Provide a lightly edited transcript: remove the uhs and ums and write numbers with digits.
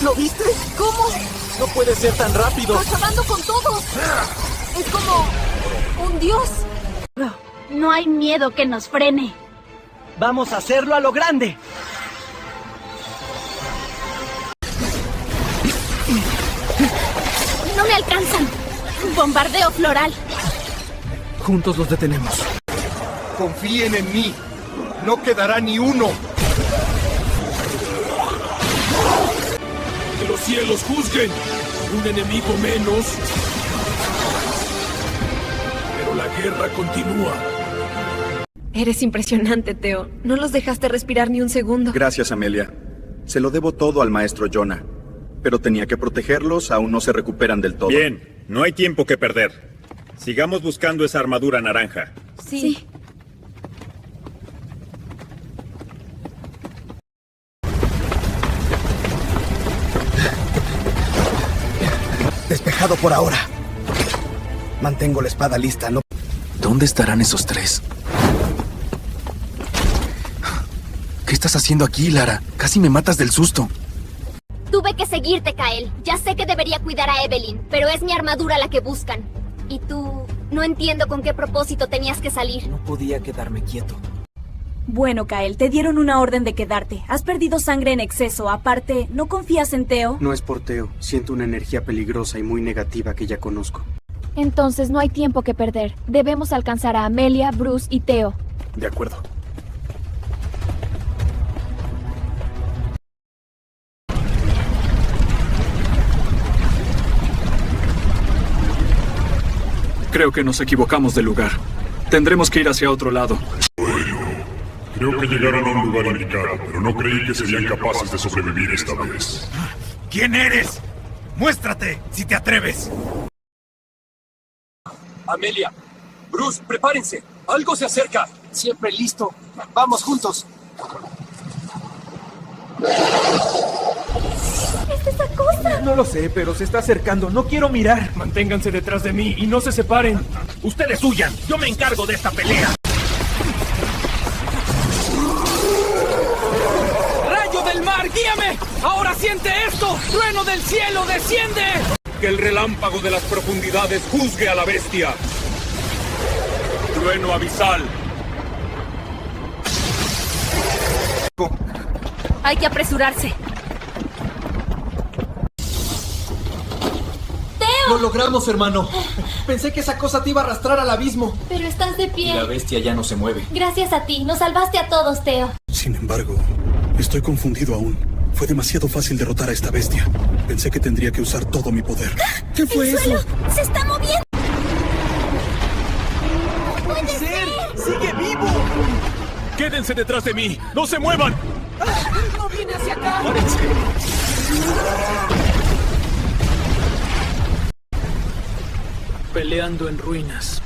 ¿Lo viste? ¿Cómo? No puede ser tan rápido. ¡Acabando con todos! Es como un dios. No hay miedo que nos frene. Vamos a hacerlo a lo grande. No me alcanzan. Bombardeo floral. Juntos los detenemos. Confíen en mí. No quedará ni uno. ¡Que los cielos juzguen! Un enemigo menos. Pero la guerra continúa. Eres impresionante, Theo. No los dejaste respirar ni un segundo. Gracias, Amelia. Se lo debo todo al maestro Jonah. Pero tenía que protegerlos, aún no se recuperan del todo. Bien, no hay tiempo que perder. Sigamos buscando esa armadura naranja. Sí. Despejado por ahora. Mantengo la espada lista, ¿no? ¿Dónde estarán esos tres? ¿Qué estás haciendo aquí, Lara? Casi me matas del susto. Tuve que seguirte, Kael. Ya sé que debería cuidar a Evelyn, pero es mi armadura la que buscan. Y tú... no entiendo con qué propósito tenías que salir. No podía quedarme quieto. Bueno, Kael, te dieron una orden de quedarte. Has perdido sangre en exceso. Aparte, ¿no confías en Theo? No es por Theo. Siento una energía peligrosa y muy negativa que ya conozco. Entonces no hay tiempo que perder. Debemos alcanzar a Amelia, Bruce y Theo. De acuerdo. Creo que nos equivocamos de lugar. Tendremos que ir hacia otro lado. Creo que llegaron a un lugar indicado, pero no creí que serían capaces de sobrevivir esta vez. ¿Quién eres? ¡Muéstrate, si te atreves! Amelia, Bruce, prepárense. Algo se acerca. Siempre listo. Vamos juntos. ¿Qué es esa cosa? No lo sé, pero se está acercando. No quiero mirar. Manténganse detrás de mí y no se separen. Ustedes huyan. Yo me encargo de esta pelea. ¡Rayo del mar, guíame! ¡Ahora siente esto! ¡Trueno del cielo, desciende! Que el relámpago de las profundidades juzgue a la bestia. Trueno abisal. Hay que apresurarse. Lo logramos, hermano. Pensé que esa cosa te iba a arrastrar al abismo. Pero estás de pie. La bestia ya no se mueve. Gracias a ti. Nos salvaste a todos, Theo. Sin embargo, estoy confundido aún. Fue demasiado fácil derrotar a esta bestia. Pensé que tendría que usar todo mi poder. ¿Qué fue eso? ¡Se está moviendo! ¡No puede ser! ¡Sigue vivo! ¡Quédense detrás de mí! ¡No se muevan! ¡No viene hacia acá! Peleando en ruinas.